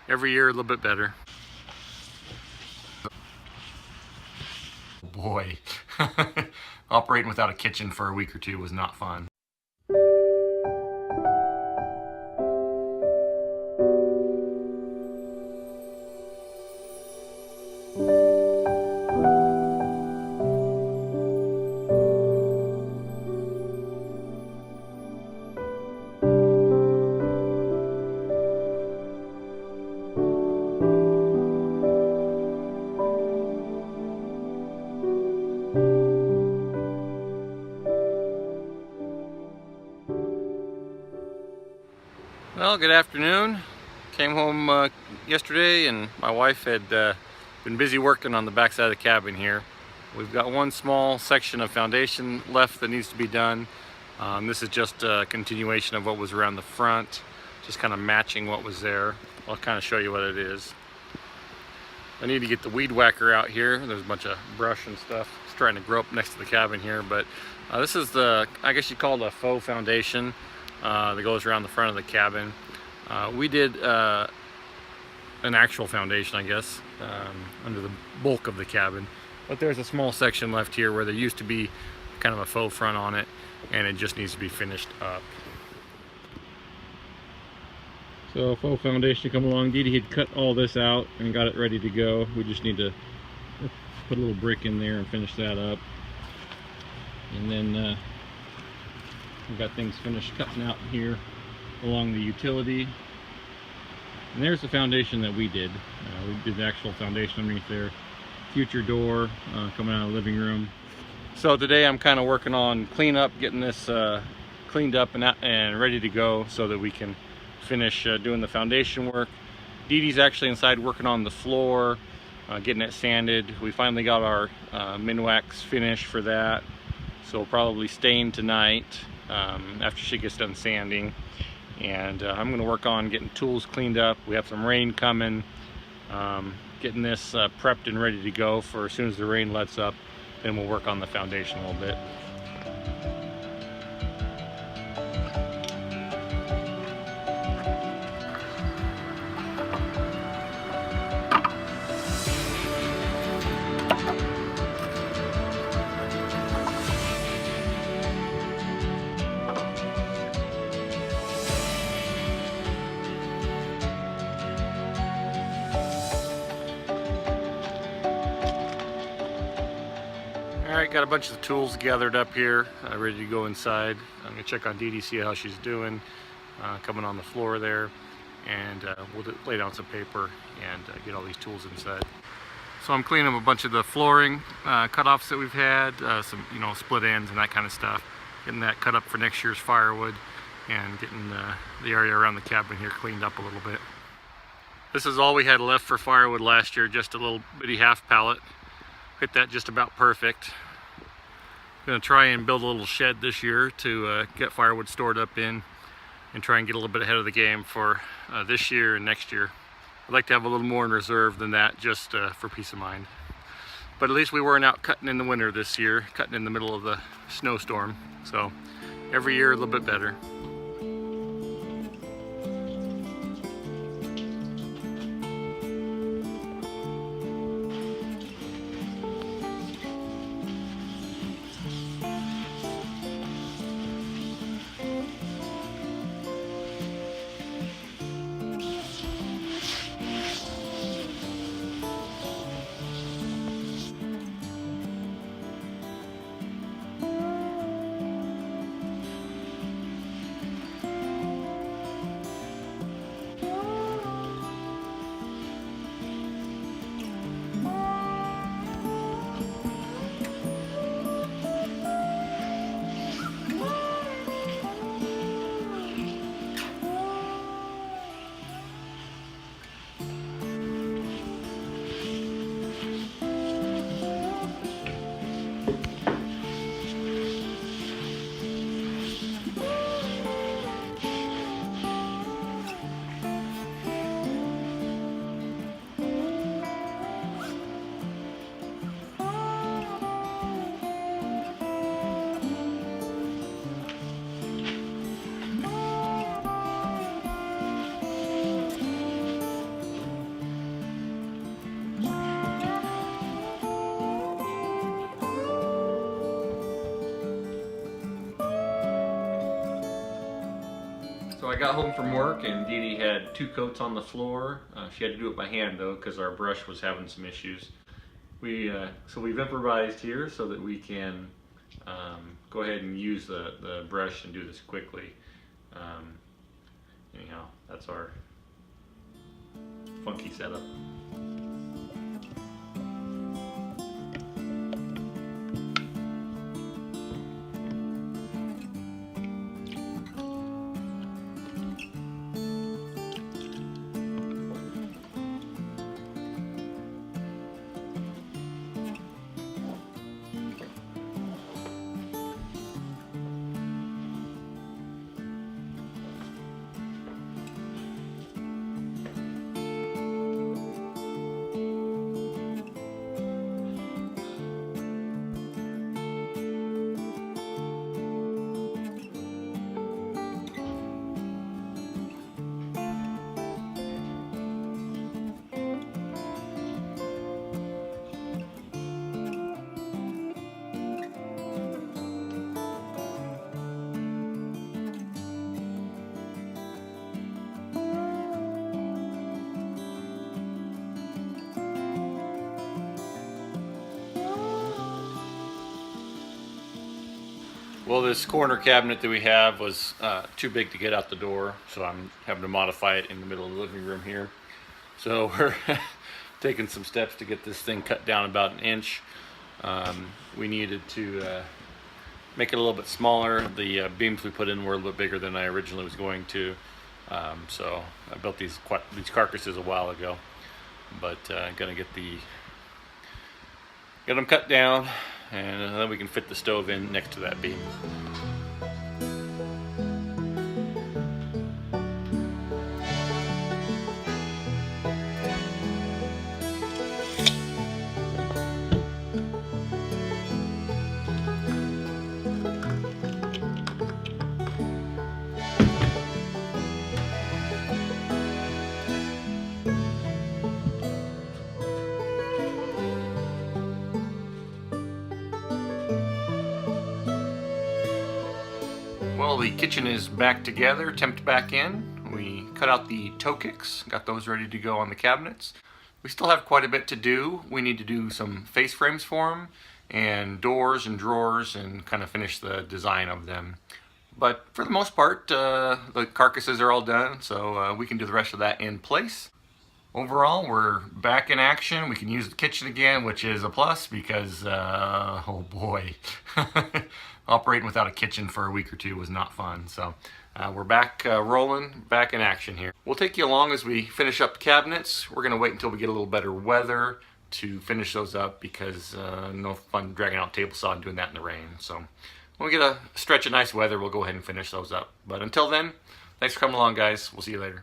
every year a little bit better. Boy, operating without a kitchen for a week or two was not fun. Well, good afternoon. Came home yesterday and my wife had been busy working on the backside of the cabin here. We've got one small section of foundation left that needs to be done. This is just a continuation of what was around the front, just kind of matching what was there. I'll kind of show you what it is. I need to get the weed whacker out here. There's a bunch of brush and stuff. It's trying to grow up next to the cabin here, but this is the, I guess you'd call it a faux foundation that goes around the front of the cabin. We did an actual foundation, I guess, under the bulk of the cabin, but there's a small section left here where there used to be kind of a faux front on it, and it just needs to be finished up. So faux foundation come along. Dee Dee had cut all this out and got it ready to go. We just need to put a little brick in there and finish that up, and then we've got things finished cutting out here along the utility. And there's the foundation that we did. We did the actual foundation underneath there. Future door coming out of the living room. So today I'm kind of working on cleanup, getting this cleaned up and ready to go so that we can finish doing the foundation work. Dee Dee's actually inside working on the floor, getting it sanded. We finally got our Minwax finish for that. So we'll probably stain tonight after she gets done sanding. And I'm going to work on getting tools cleaned up. We have some rain coming, getting this prepped and ready to go for as soon as the rain lets up. Then we'll work on the foundation a little bit. Alright, got a bunch of the tools gathered up here, ready to go inside. I'm going to check on Dee Dee, see how she's doing, coming on the floor there, and we'll lay down some paper and get all these tools inside. So I'm cleaning up a bunch of the flooring cut-offs that we've had, some split ends and that kind of stuff, getting that cut up for next year's firewood, and getting the area around the cabin here cleaned up a little bit. This is all we had left for firewood last year, just a little bitty half pallet. Hit that just about perfect. Going to try and build a little shed this year to get firewood stored up in and try and get a little bit ahead of the game for this year and next year. I'd like to have a little more in reserve than that, just for peace of mind. But at least we weren't out cutting in the winter this year, cutting in the middle of the snowstorm. So every year a little bit better. So I got home from work and Dee Dee had 2 coats on the floor. She had to do it by hand though because our brush was having some issues. So we've improvised here so that we can go ahead and use the brush and do this quickly. Anyhow, that's our funky setup. Well, this corner cabinet that we have was too big to get out the door, so I'm having to modify it in the middle of the living room here. So we're taking some steps to get this thing cut down about an inch. We needed to make it a little bit smaller. The beams we put in were a little bit bigger than I originally was going to. So I built these carcasses a while ago, but gonna get them cut down, and then we can fit the stove in next to that beam. Well, the kitchen is back together, temped back in. We cut out the toe kicks, got those ready to go on the cabinets. We still have quite a bit to do. We need to do some face frames for them, and doors and drawers, and kind of finish the design of them. But for the most part, the carcasses are all done, so we can do the rest of that in place. Overall, we're back in action. We can use the kitchen again, which is a plus because, oh boy, operating without a kitchen for a week or two was not fun. So we're back rolling, back in action here. We'll take you along as we finish up the cabinets. We're gonna wait until we get a little better weather to finish those up because no fun dragging out table saw and doing that in the rain. So when we get a stretch of nice weather, we'll go ahead and finish those up. But until then, thanks for coming along, guys. We'll see you later.